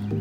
Good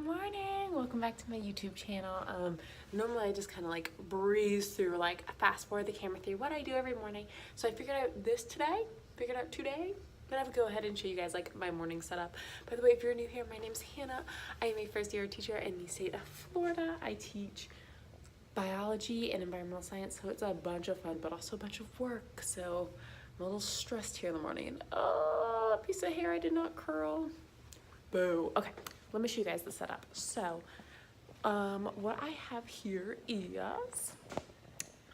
morning, welcome back to my YouTube channel. Normally I just kind of like breeze through, like fast forward the camera through what I do every morning. So I figured out today that I would go ahead and show you guys like my morning setup. By the way, if you're new here, my name's Hannah. I am a first year teacher in the state of Florida. I teach biology and environmental science, so it's a bunch of fun but also a bunch of work. So I'm a little stressed here in the morning, and a piece of hair I did not curl. Boo. Okay, let me show you guys the setup. So, what I have here is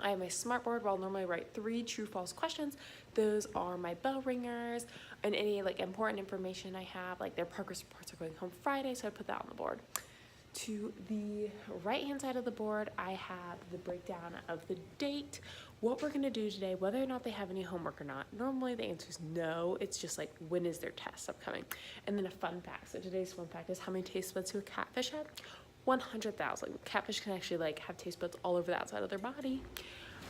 I have my smartboard where I'll normally write 3 true/false questions. Those are my bell ringers and any like important information I have, like their progress reports are going home Friday, so I put that on the board. To the right hand side of the board, I have the breakdown of the date, what we're gonna do today, whether or not they have any homework or not. Normally the answer is no, it's just like when is their test upcoming. And then a fun fact, so today's fun fact is how many taste buds do a catfish have? 100,000. Catfish can actually like have taste buds all over the outside of their body.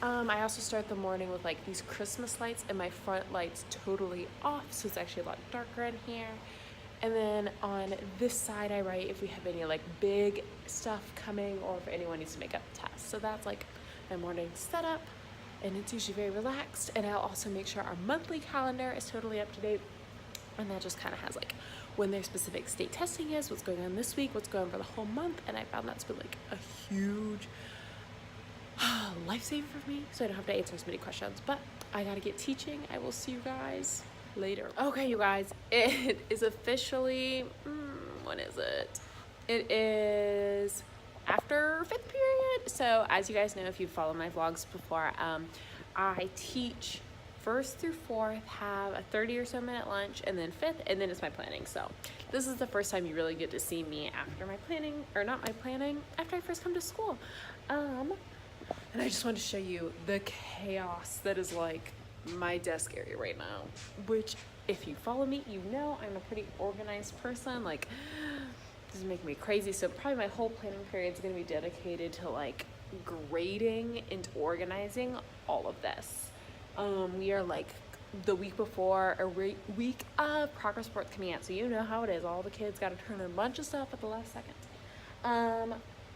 I also start the morning with like these Christmas lights, and my front light's totally off, so it's actually a lot darker in here. And then on this side, I write if we have any like big stuff coming or if anyone needs to make up a test. So that's like my morning setup, and it's usually very relaxed. And I'll also make sure our monthly calendar is totally up to date. And that just kind of has like when their specific state testing is, what's going on this week, what's going on for the whole month. And I found that's been like a huge lifesaver for me, so I don't have to answer as many questions. But I gotta get teaching. I will see you guys later. Okay, you guys, it is officially, when is it? It is after 5th period. So as you guys know, if you follow my vlogs before, I teach 1st through 4th, have a 30 or so minute lunch, and then 5th, and then it's my planning. So this is the first time you really get to see me after my planning, or not my planning, after I first come to school. And I just wanted to show you the chaos that is like my desk area right now, which if you follow me, you know I'm a pretty organized person. Like, this is making me crazy. So probably my whole planning period is going to be dedicated to like grading and organizing all of this. We are like the week before a week of progress reports coming out, so you know how it is. All the kids got to turn in a bunch of stuff at the last second.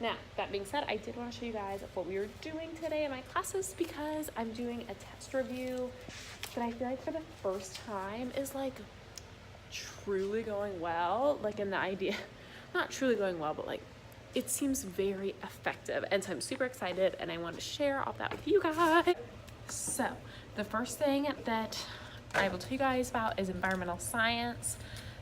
Now, that being said, I did want to show you guys what we were doing today in my classes, because I'm doing a test review that I feel like for the first time is like truly going well. Like in the idea, not truly going well, but like it seems very effective. And so I'm super excited, and I want to share all that with you guys. So the first thing that I will tell you guys about is environmental science.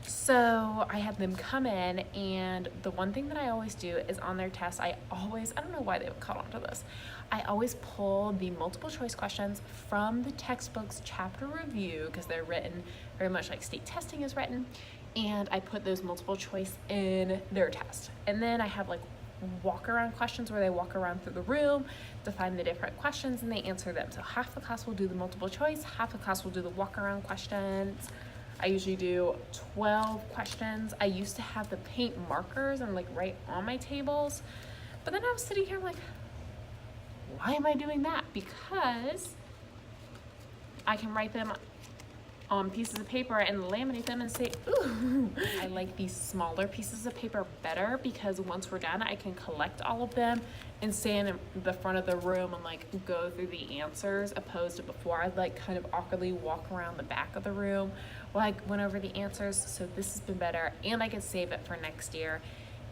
So I had them come in, and the one thing that I always do is on their test, I don't know why they would caught on to this, I always pull the multiple choice questions from the textbook's chapter review, because they're written very much like state testing is written, and I put those multiple choice in their test. And then I have like walk around questions where they walk around through the room to find the different questions and they answer them. So half the class will do the multiple choice, half the class will do the walk around questions. I usually do 12 questions. I used to have the paint markers and like right on my tables, but then I was sitting here like, why am I doing that? Because I can write them on pieces of paper and laminate them and say, ooh. I like these smaller pieces of paper better, because once we're done, I can collect all of them and stand in the front of the room and like go through the answers, opposed to before I'd like kind of awkwardly walk around the back of the room while I went over the answers. So this has been better, and I can save it for next year,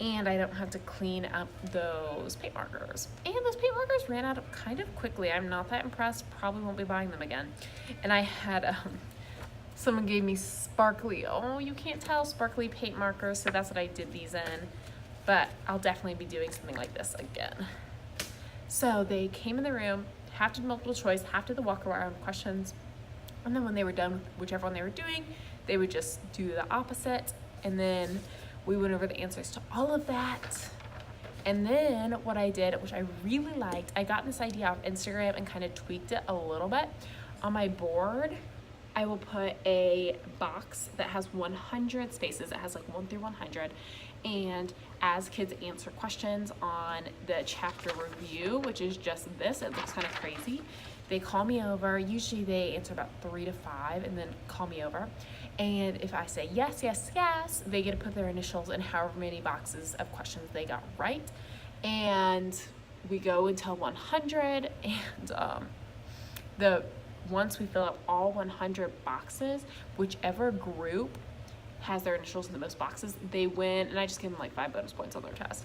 and I don't have to clean up those paint markers. And those paint markers ran out kind of quickly. I'm not that impressed, probably won't be buying them again. And I had someone gave me sparkly, oh, you can't tell, sparkly paint markers, so that's what I did these in. But I'll definitely be doing something like this again. So they came in the room, half did multiple choice, half did the walk around questions, and then when they were done with whichever one they were doing, they would just do the opposite, and then we went over the answers to all of that. And then what I did, which I really liked, I got this idea off Instagram and kind of tweaked it a little bit. On my board, I will put a box that has 100 spaces. It has like 1 through 100. And as kids answer questions on the chapter review, which is just this, it looks kind of crazy, they call me over. Usually they answer about 3 to 5 and then call me over. And if I say yes, yes, yes, they get to put their initials in however many boxes of questions they got right. And we go until 100, and once we fill up all 100 boxes, whichever group has their initials in the most boxes, they win, and I just give them like 5 bonus points on their test.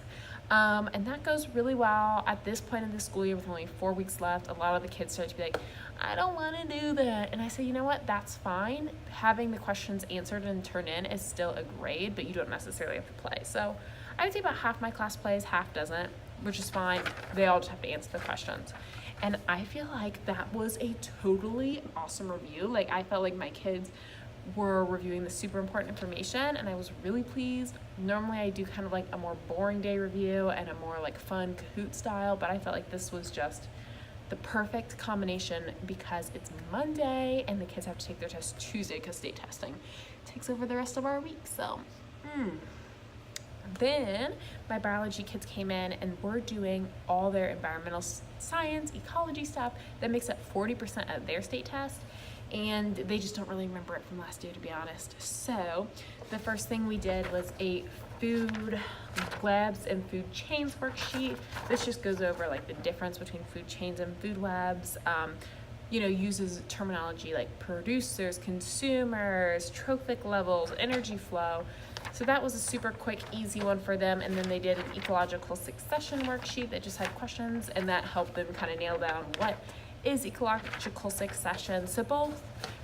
And that goes really well. At this point in the school year with only 4 weeks left, a lot of the kids start to be like, I don't want to do that. And I say, you know what, that's fine. Having the questions answered and turned in is still a grade, but you don't necessarily have to play. So I would say about half my class plays, half doesn't, which is fine. They all just have to answer the questions. And I feel like that was a totally awesome review. Like, I felt like my kids were reviewing the super important information, and I was really pleased. Normally I do kind of like a more boring day review and a more like fun Kahoot style, but I felt like this was just the perfect combination because it's Monday and the kids have to take their test Tuesday because state testing takes over the rest of our week. So then my biology kids came in and we're doing all their environmental science, ecology stuff that makes up 40% of their state test. And they just don't really remember it from last year, to be honest. So the first thing we did was a food webs and food chains worksheet. This just goes over like the difference between food chains and food webs. Uses terminology like producers, consumers, trophic levels, energy flow. So that was a super quick, easy one for them. And then they did an ecological succession worksheet that just had questions, and that helped them kind of nail down what is ecological succession. So both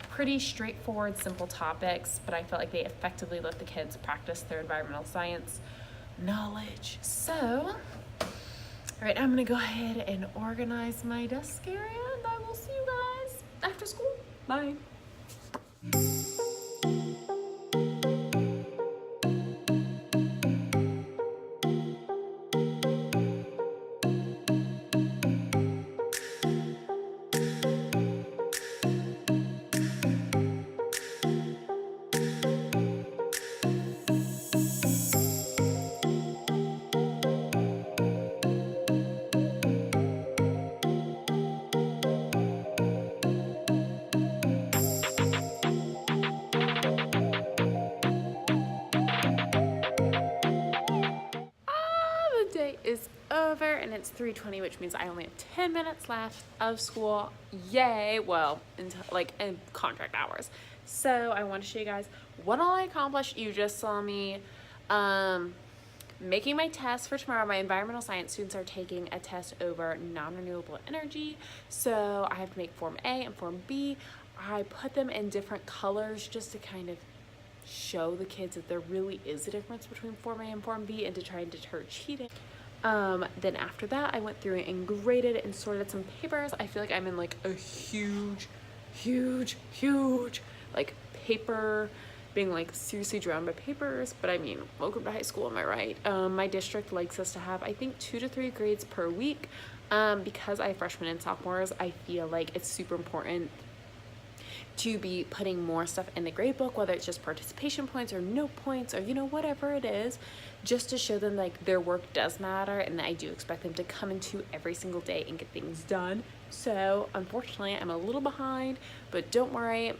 pretty straightforward, simple topics, but I felt like they effectively let the kids practice their environmental science knowledge. So, all right, I'm gonna go ahead and organize my desk area, and I will see you guys after school. Bye. Is over and it's 3:20, which means I only have 10 minutes left of school. Yay. Well, until in contract hours. So I want to show you guys what all I accomplished. You just saw me making my test for tomorrow. My environmental science students are taking a test over non-renewable energy, so I have to make Form A and Form B. I put them in different colors just to kind of show the kids that there really is a difference between Form A and Form B, and to try and deter cheating. Then after that, I went through and graded and sorted some papers. I feel like I'm in like a huge like paper, being like seriously drowned by papers. But I mean, welcome to high school, am I right? My district likes us to have, I think, 2 to 3 grades per week. Because I have freshmen and sophomores, I feel like it's super important to be putting more stuff in the grade book, whether it's just participation points or note points or whatever it is, just to show them like their work does matter, and I do expect them to come into every single day and get things done. So unfortunately I'm a little behind, but don't worry,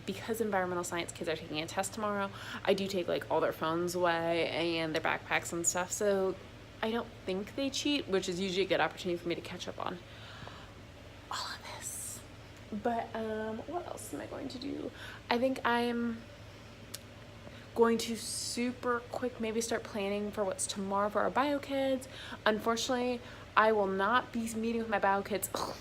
because environmental science kids are taking a test tomorrow, I do take like all their phones away and their backpacks and stuff, so I don't think they cheat, which is usually a good opportunity for me to catch up on all of this. But what else am I going to do? I think I'm going to super quick maybe start planning for what's tomorrow for our bio kids. Unfortunately, I will not be meeting with my bio kids. Oh,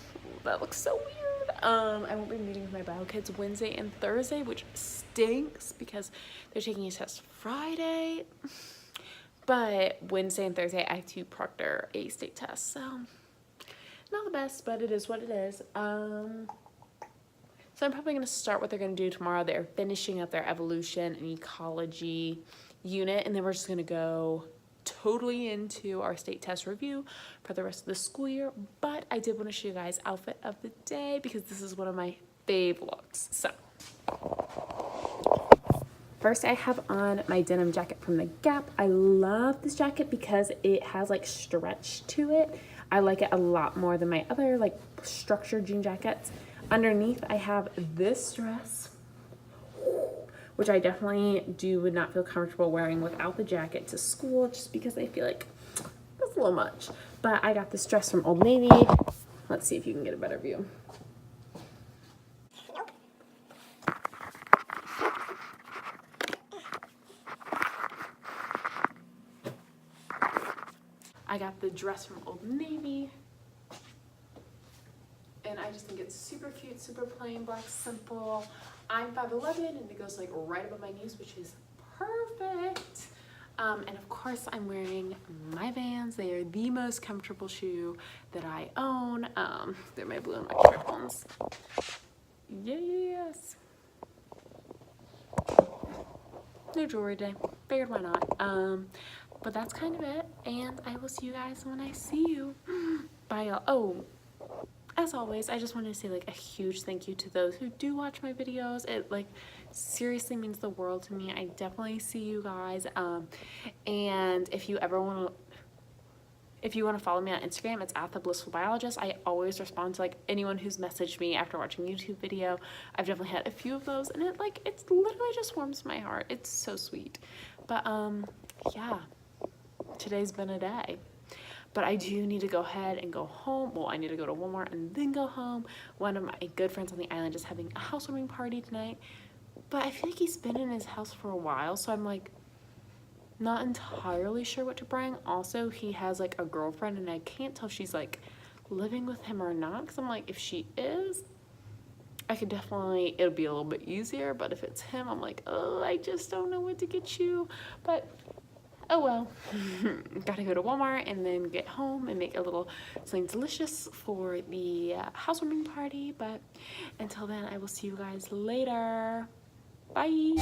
that looks so weird. I won't be meeting with my bio kids Wednesday and Thursday, which stinks because they're taking a test Friday. But Wednesday and Thursday, I have to proctor a state test. So not the best, but it is what it is. So I'm probably going to start what they're going to do tomorrow. They're finishing up their evolution and ecology unit, and then we're just going to go totally into our state test review for the rest of the school year. But I did want to show you guys outfit of the day because this is one of my fave looks. So First, I have on my denim jacket from the Gap. I love this jacket because it has like stretch to it. I like it a lot more than my other like structured jean jackets. Underneath, I have this dress, which I definitely would not feel comfortable wearing without the jacket to school, just because I feel like it's a little much. But I got this dress from Old Navy. Let's see if you can get a better view. I got the dress from Old Navy, and I just think it's super cute, super plain, black, simple. I'm 5'11", and it goes like right above my knees, which is perfect. And of course I'm wearing my Vans. They are the most comfortable shoe that I own. They're my blue and white ribbons. Yes. No jewelry day. Figured why not. But that's kind of it, and I will see you guys when I see you. Bye, y'all. Oh, as always, I just wanted to say like a huge thank you to those who do watch my videos. It like seriously means the world to me. I definitely see you guys. And if you ever want to follow me on Instagram, it's @theblissfulbiologist. I always respond to like anyone who's messaged me after watching a YouTube video. I've definitely had a few of those, and it's literally just warms my heart. It's so sweet. But yeah, today's been a day. But I do need to go ahead and go home. Well, I need to go to Walmart and then go home. One of my good friends on the island is having a housewarming party tonight. But I feel like he's been in his house for a while, so I'm like not entirely sure what to bring. Also, he has like a girlfriend, and I can't tell if she's like living with him or not, because I'm like, if she is, I could definitely, it'll be a little bit easier. But if it's him, I'm like, oh, I just don't know what to get you. But oh well. Gotta go to Walmart and then get home and make a little something delicious for the housewarming party. But until then, I will see you guys later. Bye.